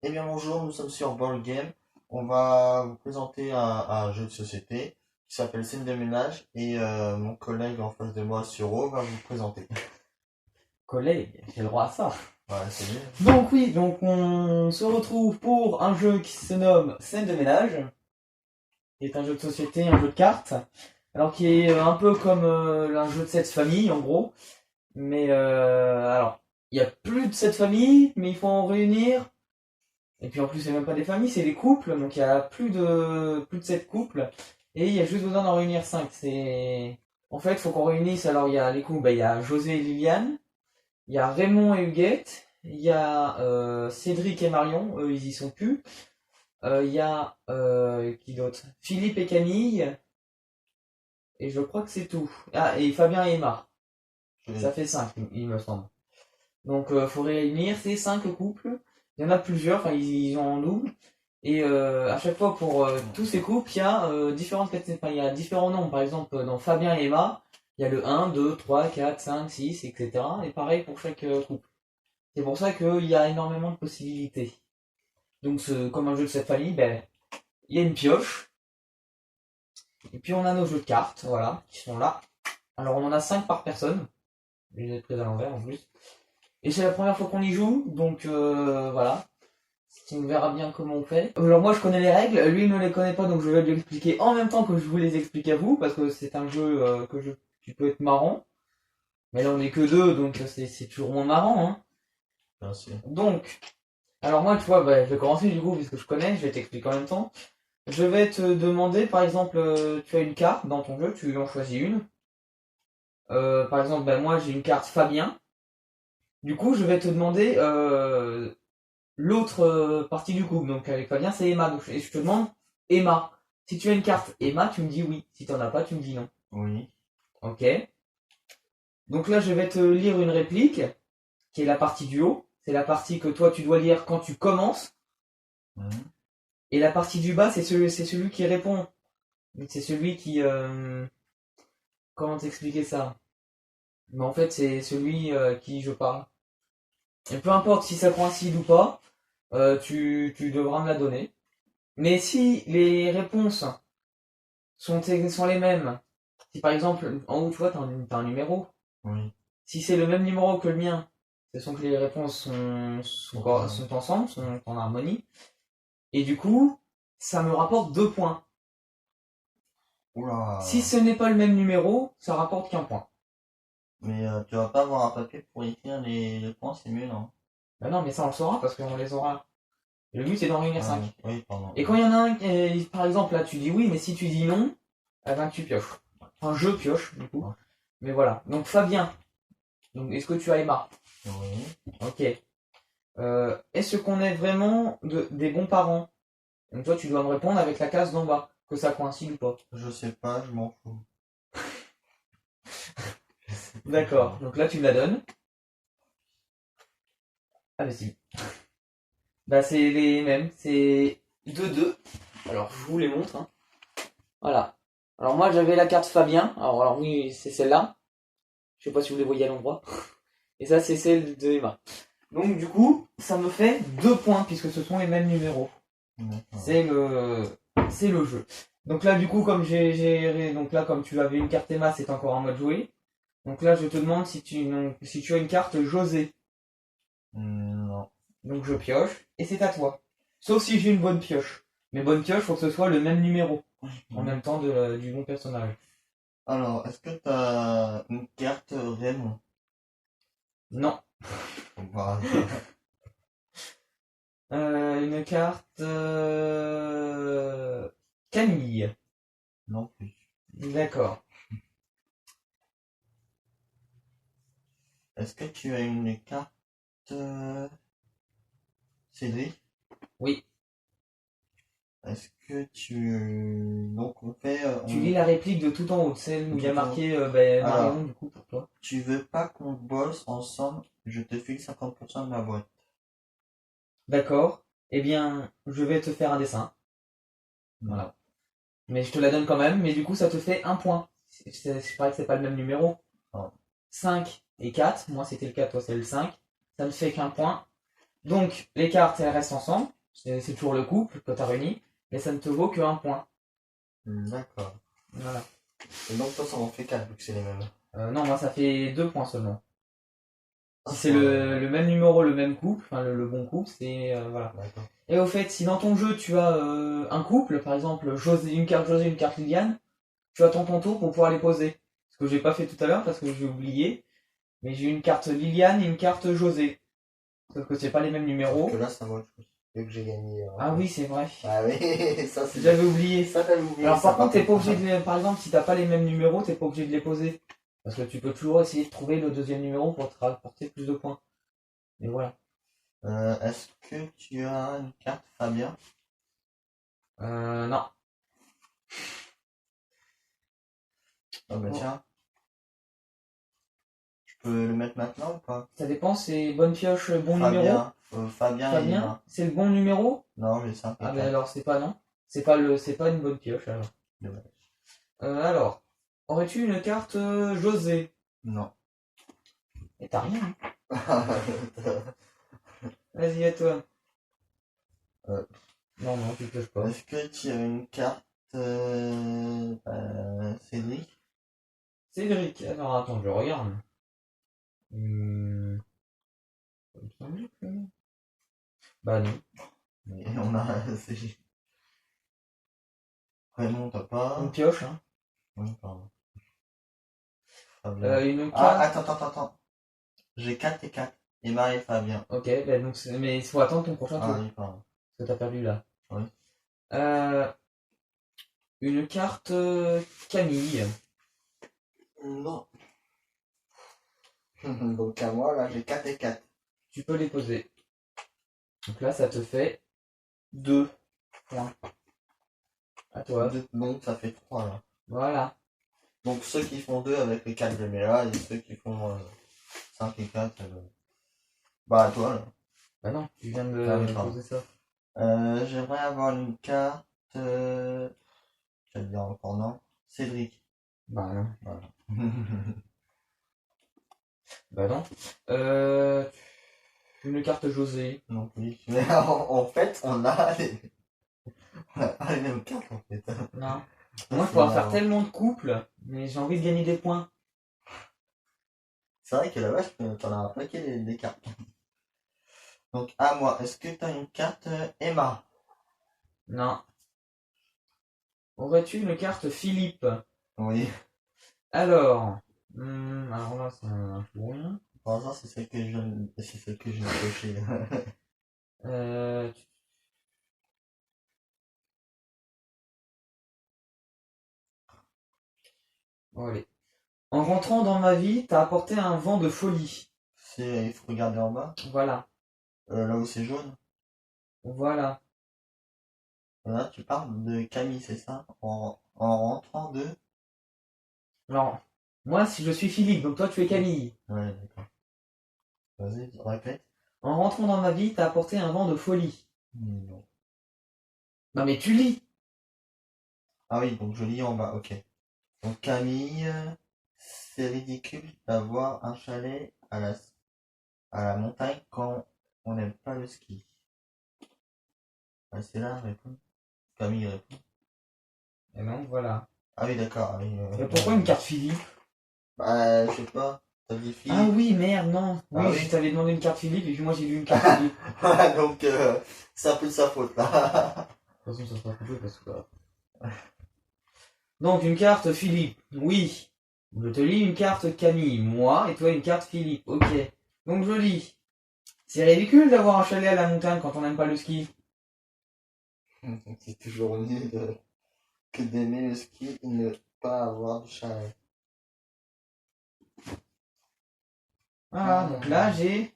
Eh bien bonjour, nous sommes sur Board Game. On va vous présenter un jeu de société qui s'appelle Scène de ménage et mon collègue en face de moi, Suro, va vous présenter. Collègue, j'ai le droit à ça. Voilà, c'est mieux. Donc oui, donc on se retrouve pour un jeu qui se nomme Scène de ménage, qui est un jeu de société, un jeu de cartes, alors qui est un peu comme un jeu de cette famille en gros, mais alors il y a plus de cette famille, mais il faut en réunir, et puis en plus c'est même pas des familles, c'est des couples, donc il y a plus de 7 couples, et il y a juste besoin d'en réunir 5. C'est en fait faut qu'on réunisse, alors il y a les couples, il y a José et Liliane. Il y a Raymond et Huguette, il y a Cédric et Marion, eux ils y sont plus. Il y a qui d'autre? Philippe et Camille, et je crois que c'est tout. Ah, et Fabien et Emma. Ça fait 5, il me semble. Donc faut réunir ces 5 couples. Il y en a plusieurs, enfin ils ont en double. Et à chaque fois pour tous ces couples, il y a différentes catégories, enfin, il y a différents nombres. Par exemple, dans Fabien et Emma, il y a le 1, 2, 3, 4, 5, 6, etc. Et pareil pour chaque couple. C'est pour ça qu'il y a énormément de possibilités. Donc, comme un jeu de cette famille, ben, il y a une pioche. Et puis, on a nos jeux de cartes, voilà, qui sont là. Alors, on en a 5 par personne. Je les ai pris à l'envers en plus. Et c'est la première fois qu'on y joue, donc voilà. On verra bien comment on fait. Alors, moi, je connais les règles. Lui, il ne les connaît pas, donc je vais lui expliquer en même temps que je vous les explique à vous, parce que c'est un jeu qui peut être marrant. Mais là, on est que deux, donc c'est toujours moins marrant, hein. Bien sûr. Donc, alors moi, tu vois, bah, je vais commencer du coup, puisque je connais, je vais t'expliquer en même temps. Je vais te demander, par exemple, tu as une carte dans ton jeu, tu en choisis une. Par exemple, ben, moi j'ai une carte Fabien. Du coup, je vais te demander l'autre partie du couple. Donc avec Fabien, c'est Emma. Donc, et je te demande Emma. Si tu as une carte Emma, tu me dis oui. Si t'en as pas, tu me dis non. Oui. Ok. Donc là, je vais te lire une réplique, qui est la partie du haut. C'est la partie que toi, tu dois lire quand tu commences. Mhm. Et la partie du bas, c'est celui qui répond. C'est celui qui... comment t'expliquer ça? Mais en fait, c'est celui qui je parle. Et peu importe si ça coïncide ou pas, tu devras me la donner. Mais si les réponses sont les mêmes, si par exemple, en haut, tu vois, t'as un numéro. Oui. Si c'est le même numéro que le mien, ce sont que les réponses Ok. sont ensemble, sont en harmonie. Et du coup, ça me rapporte 2 points. Si Oula. ce n'est pas le même numéro, ça rapporte qu'un point. Mais tu vas pas avoir un papier pour écrire les points, c'est mieux, non? Ben non, mais ça on le saura parce qu'on les aura. Le but c'est d'en réunir Ah 5. oui, oui, pardon. Et quand il y en a un, par exemple là tu dis oui, mais si tu dis non, eh ben tu pioches. Enfin je pioche du coup. Ouais. Mais voilà. Donc Fabien, donc est-ce que tu as Emma? Oui. Ok. Est-ce qu'on est vraiment des bons parents? Donc toi tu dois me répondre avec la case d'en bas, que ça coïncide ou pas. Je sais pas, je m'en fous. D'accord. Donc là tu me la donnes. Ah mais si. Bah c'est les mêmes, c'est 2-2. Alors je vous les montre, hein. Voilà. Alors moi j'avais la carte Fabien. Alors oui, c'est celle-là. Je sais pas si vous les voyez à l'endroit. Et ça c'est celle de Emma. Donc du coup, ça me fait 2 points puisque ce sont les mêmes numéros. D'accord. C'est le jeu. Donc là du coup donc là comme tu avais une carte Emma, c'est encore un mode jouer. Donc là je te demande si tu as une carte José. Non. Donc je pioche et c'est à toi. Sauf si j'ai une bonne pioche. Mais bonne pioche, faut que ce soit le même numéro en Mhm. même temps du bon personnage. Alors, est-ce que t'as une carte Raymond? Non. Bah, Une carte Camille. non plus. D'accord. Est-ce que tu as une carte Cédric? Oui. Est-ce que tu... Donc on fait... Tu lis la réplique de tout en haut, celle où il y a tout en... marqué ben, Marion Alors, du coup pour toi. tu veux pas qu'on bosse ensemble? Je te file 50% de ma boîte. D'accord. Eh bien, je vais te faire un dessin. Non. Voilà. Mais je te la donne quand même, mais du coup ça te fait un point. Je parie que c'est pas le même numéro. Non. 5 et 4, moi c'était le 4, toi c'est le 5. Ça ne fait qu'un point. Donc, les cartes, elles restent ensemble. C'est toujours le couple que tu as réuni. Mais ça ne te vaut qu'un point. D'accord. Voilà. Et donc, toi, ça en fait 4 vu que c'est les mêmes. Non, moi, ça fait 2 points seulement. Ah, Si c'est le même numéro, le même couple, enfin le bon couple, c'est... voilà. D'accord. Et au fait, si dans ton jeu, tu as un couple, par exemple, une carte José, une carte Liliane, tu attends ton tour pour pouvoir les poser. Ce que j'ai pas fait tout à l'heure parce que j'ai oublié. Mais j'ai une carte Liliane et une carte José. Sauf que c'est pas les mêmes numéros. Parce que là, c'est moi vu que j'ai gagné. Ah oui, c'est vrai. Ah oui, ça c'est. J'avais oublié. Ça t'avais oublié. Alors ça, par contre, t'es pas obligé de... Par exemple, si t'as pas les mêmes numéros, t'es pas obligé de les poser. Parce que tu peux toujours essayer de trouver le deuxième numéro pour te rapporter plus de points. Mais voilà. Est-ce que tu as une carte Fabien? Non. Ah bah Bon. tiens. Je peux le mettre maintenant ou pas? Ça dépend, c'est bonne pioche, bon numéro. Fabien et Fabien, Emma. c'est le bon numéro? Non, j'ai 5 et Ah 4. ben alors c'est pas non. C'est pas une bonne pioche alors. Dommage. Alors, aurais-tu une carte José? Non. Et t'as rien. Hein. Vas-y, à toi. Non, non, tu pioches pas. Est-ce que tu as une carte Cédric? Cédric, alors attends, je regarde. Il me semblait que... Bah non. Mais on a. Raymond, t'as pas. Une pioche, hein. Oui, pardon. Fabien. Une Ah, carte. attends. J'ai 4 et 4. Emma et Fabien. Ok, bah donc mais il faut attendre ton prochain tour. Ah oui, pardon. Parce que t'as perdu là. Oui. Une carte Camille. Non. Donc à moi, là, j'ai 4 et 4. Tu peux les poser. Donc là, ça te fait 2 points. À toi. Donc ça fait 3 là. Voilà. Donc ceux qui font 2 avec les 4 je les mets là, et ceux qui font 5 et 4, bah à toi là. Bah non, tu viens de Ah oui, pardon. poser ça. J'aimerais avoir une carte. Je vais te dire encore non. Cédric. Bah non. Voilà. Bah non. Une carte José. Non plus. Mais en fait, on a les mêmes cartes en fait. Non. Moi, je pourrais faire tellement de couples, mais j'ai envie de gagner des points. C'est vrai que la vache, t'en as un paquet des cartes. Donc à moi, est-ce que t'as une carte Emma? Non. Aurais-tu une carte Philippe? Oui. Alors. Alors là, c'est un fou rien. Pour l'instant, c'est celle que je viens de cocher. Euh... Bon, allez. En rentrant dans ma vie, t'as apporté un vent de folie. Il faut regarder en bas. Voilà. Là où c'est jaune. Voilà. Là, tu parles de Camille, c'est ça? En rentrant de. Alors, moi, si je suis Philippe, donc toi, tu es Camille. Ouais, d'accord. Vas-y, répète. En rentrant dans ma vie, t'as apporté un vent de folie. Non. Non, mais tu lis. Ah oui, donc je lis en bas, ok. Donc Camille, c'est ridicule d'avoir un chalet à la montagne quand on n'aime pas le ski. C'est là, répond. Camille répond. Et non, voilà. Ah oui, d'accord. Ah oui, Mais pourquoi une carte Philippe? Bah, je sais pas. T'as dit fille. Ah oui, merde, non. Oui, Ah oui. je t'avais demandé une carte Philippe et puis moi j'ai lu une carte Philippe. Donc, c'est un peu de sa faute là. De toute façon, ça sera coupé parce que... Donc, une carte Philippe. Oui. Je te lis une carte Camille. Moi, et toi une carte Philippe. Ok. Donc, je lis. C'est ridicule d'avoir un chalet à la montagne quand on n'aime pas le ski. C'est toujours mieux que d'aimer le ski et ne pas avoir de chalet. Voilà, donc là, j'ai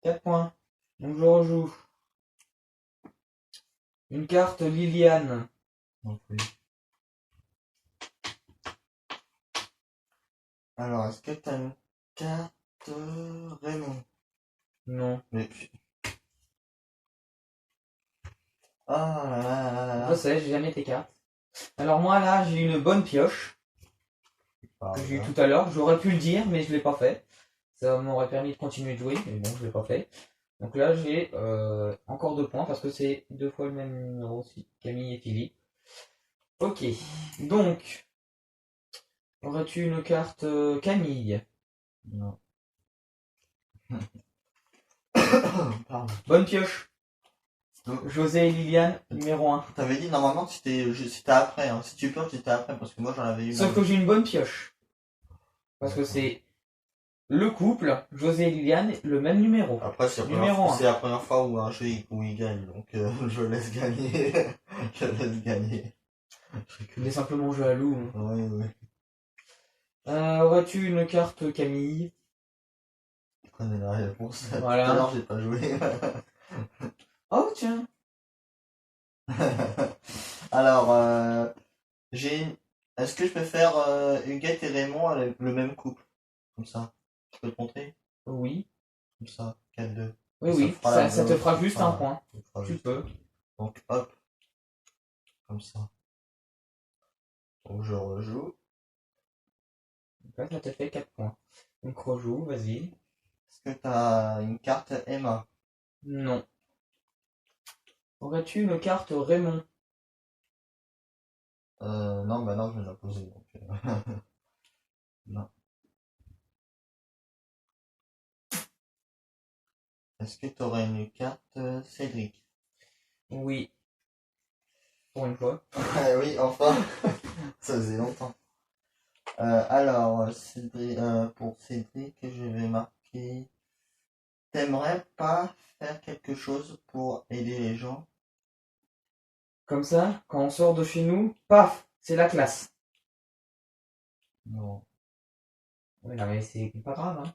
4 points. Donc, je rejoue. Une carte Liliane. Non plus. Alors, est-ce que t'as une carte Raymond? Non. Mais... Ah là là là là là. Je sais, j'ai jamais tes cartes. Alors, moi, là, j'ai une bonne pioche. Que j'ai eu tout à l'heure. J'aurais pu le dire, mais je l'ai pas fait. Ça m'aurait permis de continuer de jouer, mais bon, je l'ai pas fait. Donc là, j'ai encore 2 points parce que c'est 2 fois le même numéro aussi. Camille et Philippe. Ok. Donc, aurais-tu une carte Camille? Non. Pardon. Bonne pioche. Donc, José et Liliane, numéro 1. t'avais dit normalement que c'était après, hein. Si tu peux, c'était après, parce que moi j'en avais une Sauf avant. que j'ai une bonne pioche. Parce que D'accord. c'est le couple, José et Liliane, le même numéro. Après, Numéro 1. c'est la première fois où un jeu où il gagne, donc je laisse gagner. Je laisse gagner. Il est simplement jaloux. Hein. Oui, oui. Aurais-tu une carte Camille? Je connais la réponse. Tout à Voilà. l'heure, j'ai pas joué. Oh tiens. Alors, j'ai une... Est-ce que je peux faire Huguette et Raymond avec le même couple? Comme ça. Je peux te montrer? Oui. Comme ça. 4-2. Oui, Ça oui. fera la Ça te fera ça juste un fera- point. ça fera Tu juste. peux. Donc, hop. Comme ça. Donc, je rejoue. Donc là, ça te fait 4 points. Donc rejoue, vas-y. Est-ce que t'as une carte Emma? Non. Aurais-tu une carte Raymond? Non, bah non, je vais la poser. Donc, non. Est-ce que t'aurais une carte Cédric? Oui. Pour une fois. Oui, enfin. Ça faisait longtemps. Alors, Cédric, pour Cédric, je vais marquer. T'aimerais pas faire quelque chose pour aider les gens? Comme ça, quand on sort de chez nous, paf, c'est la classe. Non. Oui, non, mais c'est pas grave, hein.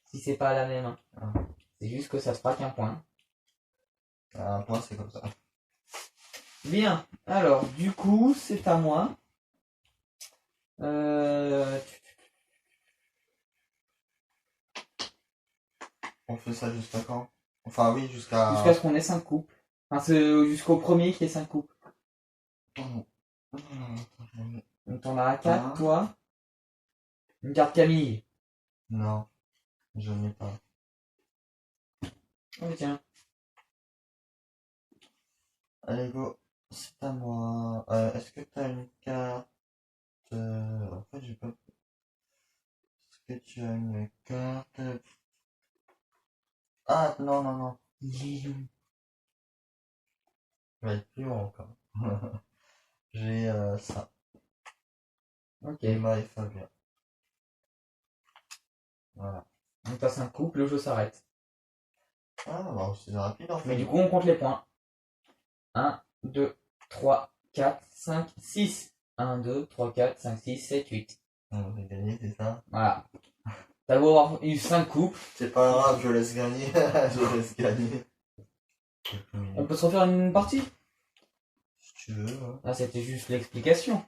Si c'est pas la même, hein. Ah, C'est juste que ça te fera qu'un point. un point, c'est comme ça. Bien. Alors, du coup, c'est à moi. Euh, On fait ça jusqu'à quand? Enfin, oui, Jusqu'à jusqu'à. ce qu'on ait 5 couples. Enfin, c'est jusqu'au premier qui ait 5 couples. Donc t'en as 4, Un. toi. Une carte Camille. Non, je n'ai pas. Oh, tiens. Allez, go. C'est à moi. Est-ce que t'as une carte? En fait, j'ai pas. Est-ce que tu as une carte? Ah, non, non, non. Ça va être plus long encore. J'ai ça. Ok. Emma et Fabien. Voilà. Donc t'as 5 couples, le jeu s'arrête. Ah, bah, c'est rapide en Mais fait. du coup, on compte les points. 1, 2, 3, 4, 5, 6. 1, 2, 3, 4, 5, 6, 7, 8. On a gagné, c'est ça? Voilà. T'as beau avoir eu 5 couples. C'est pas grave, je laisse gagner. Je laisse gagner. On peut se refaire une partie? Si tu veux, hein. Ah, c'était juste l'explication.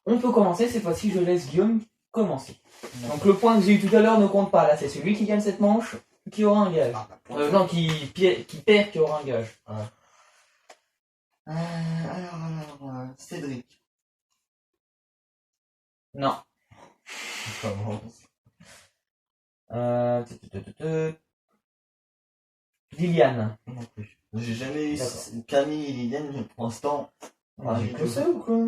On peut commencer, cette fois-ci, je laisse Guillaume commencer. Donc le point que j'ai eu tout à l'heure ne compte pas. Là, c'est celui qui gagne cette manche qui aura un gage. Non, qui perd qui aura un gage. Ouais. Cédric. Non. On commence. Euh... tu, tu, tu, tu, tu. Liliane. Non plus. J'ai jamais eu D'accord. Camille et Liliane, mais pour l'instant. Ah, j'ai que ça ou quoi?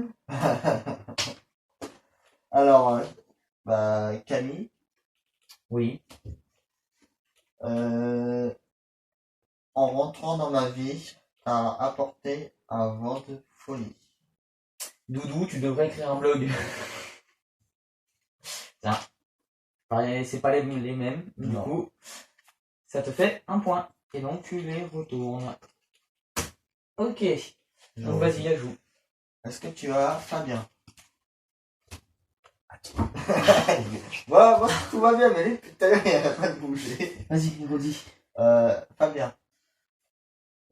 Alors, bah, Camille. Oui. En rentrant dans ma vie, t'as apporté un vent de folie. Doudou, tu devrais écrire un blog. Tiens. Pareil, c'est pas les mêmes. Du Non. coup, ça te fait un point. Et donc, tu les retournes. Ok. Donc, vas-y, ajoute. Est-ce que tu as Fabien? Moi, tout va bien, mais lui, depuis tout à l'heure, il n'arrête pas de bouger. Vas-y, redis. Fabien.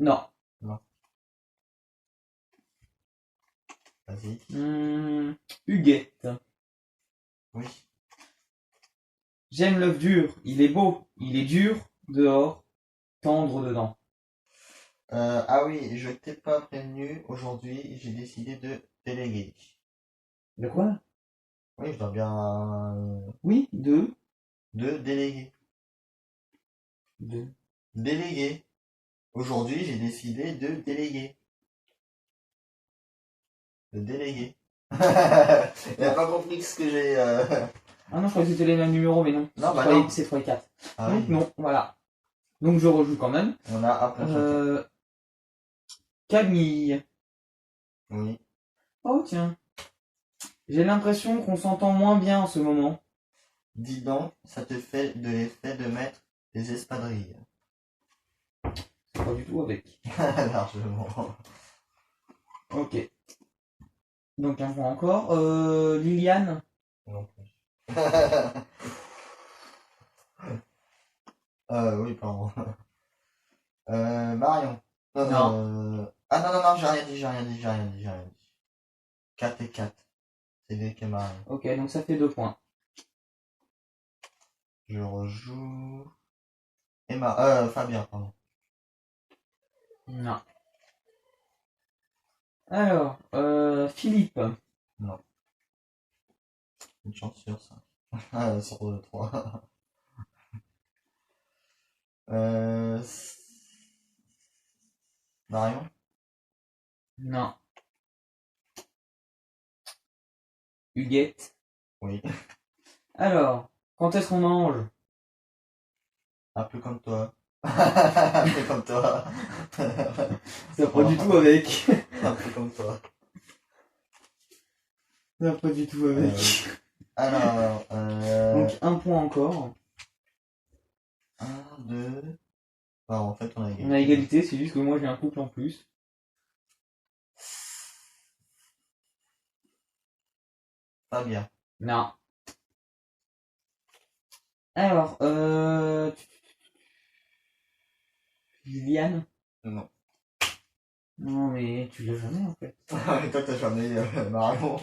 Non. Non. Vas-y. Huguette. Oui. J'aime l'œuf dur. Il est beau. Il est dur dehors. Tendre dedans. Ah oui, je t'ai pas prévenu. Aujourd'hui, j'ai décidé de déléguer. De quoi? Oui, je dois bien. Oui, deux. De déléguer. Deux. Déléguer. Aujourd'hui, j'ai décidé de déléguer. De déléguer. Il a pas compris ce que j'ai. Ah non, je croyais que c'était les mêmes numéros, mais non. Non, bah non. C'est 3 et 4. Ah Donc oui. non, voilà. Donc je rejoue quand même. On a un point chacun. Camille. Oui. Oh tiens. J'ai l'impression qu'on s'entend moins bien en ce moment. Dis donc, ça te fait de l'effet de mettre des espadrilles. C'est pas du tout avec. Largement. Ok. Donc un point encore. Liliane. Non plus. Oui, pardon. Marion. Non. Ah non, non, non, j'ai rien dit, j'ai rien dit, j'ai rien dit, j'ai rien dit. 4 et 4. C'est des que Marion. Ok, donc ça fait 2 points. Je rejoue. Fabien, pardon. Non. Alors, Philippe. Non. Une chance sur 5. Sur 3. Marion. Non. Huguette. Oui. Alors, quand est-ce qu'on mange? Un peu comme toi. Un peu comme toi. Ça pas du tout avec. Un peu comme toi. Ça pas du tout avec. Alors, Donc un point encore. 1, 2. Bah, en fait, on a égalité. On a égalité, c'est juste que moi j'ai un couple en plus. Fabien. Non. Alors, Liliane. Non. Non mais tu l'as jamais en fait. Et toi, t'as jamais Marion.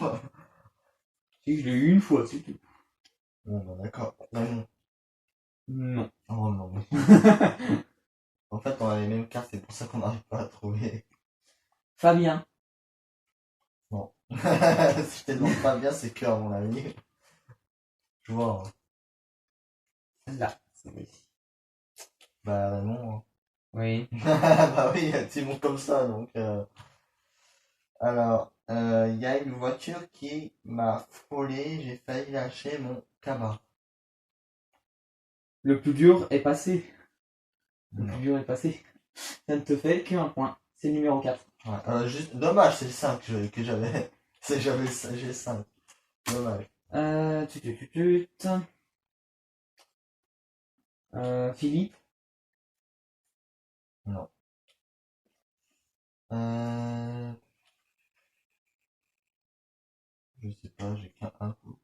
Si, je l'ai eu une fois, c'est tout. Bon, bah, d'accord. Raymond. Non. Oh non. En fait, on a les mêmes cartes, c'est pour ça qu'on n'arrive pas à trouver. Fabien. Bon. Si je te demande Fabien, c'est que à mon avis. Je vois. Hein. Là, c'est vrai. Bah, Raymond. Hein. Oui. Bah oui, tu montes comme ça, donc. Alors, il y a une voiture qui m'a frôlé, j'ai failli lâcher mon cabas. Le plus dur est passé. Le Non. plus dur est passé. Ça ne te fait qu'un point. C'est le numéro 4. Ouais, juste, dommage, c'est le 5 que j'avais. J'ai 5. Dommage. Tut. Philippe. Non. Je sais pas, j'ai qu'un coup.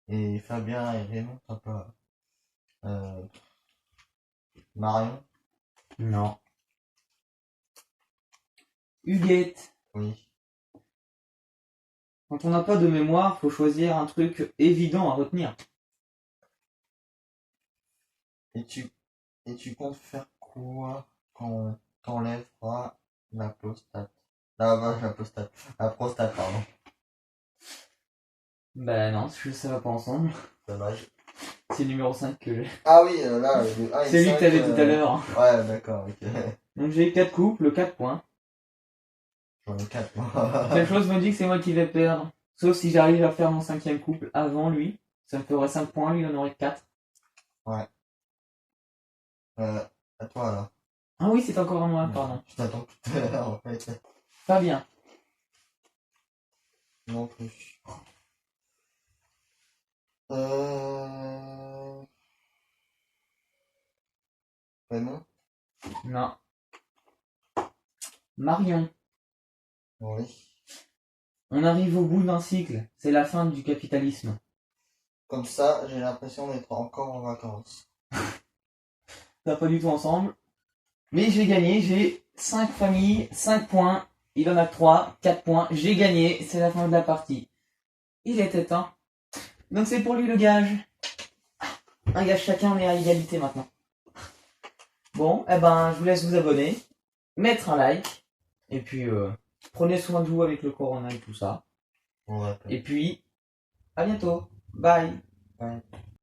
Et Fabien et Raymond, t'as pas. Marion. Non. Huguette. Oui. Quand on n'a pas de mémoire, faut choisir un truc évident à retenir. Et tu comptes faire quoi quand on t'enlèvera la prostate? La prostate. La prostate, pardon. Ben non, ça va pas ensemble. Dommage. C'est le numéro 5 que j'ai. Ah oui, là, le 1 et C'est lui 5, que t'avais tout à l'heure. Ouais, d'accord, ok. Donc j'ai 4 couples, 4 points. J'en ai 4, moi. Quelque chose me dit que c'est moi qui vais perdre. Sauf si j'arrive à faire mon 5e couple avant lui. Ça me ferait 5 points, lui il en aurait 4. Ouais. À toi, alors. Ah oui, c'est encore à moi, pardon. Je t'attends tout à l'heure, en fait. Pas bien. Non plus. Raymond? Non. Marion. Oui. On arrive au bout d'un cycle. C'est la fin du capitalisme. Comme ça, j'ai l'impression d'être encore en vacances. Ça va pas du tout ensemble. Mais j'ai gagné, j'ai 5 familles, 5 points. Il en a 3, 4 points. J'ai gagné, c'est la fin de la partie. Il était temps. Donc c'est pour lui le gage. Un gage chacun, on est à égalité maintenant. Bon, eh ben, je vous laisse vous abonner, mettre un like, et puis prenez soin de vous avec le corona et tout ça. On rappelle. Et puis, à bientôt. Bye. Ouais.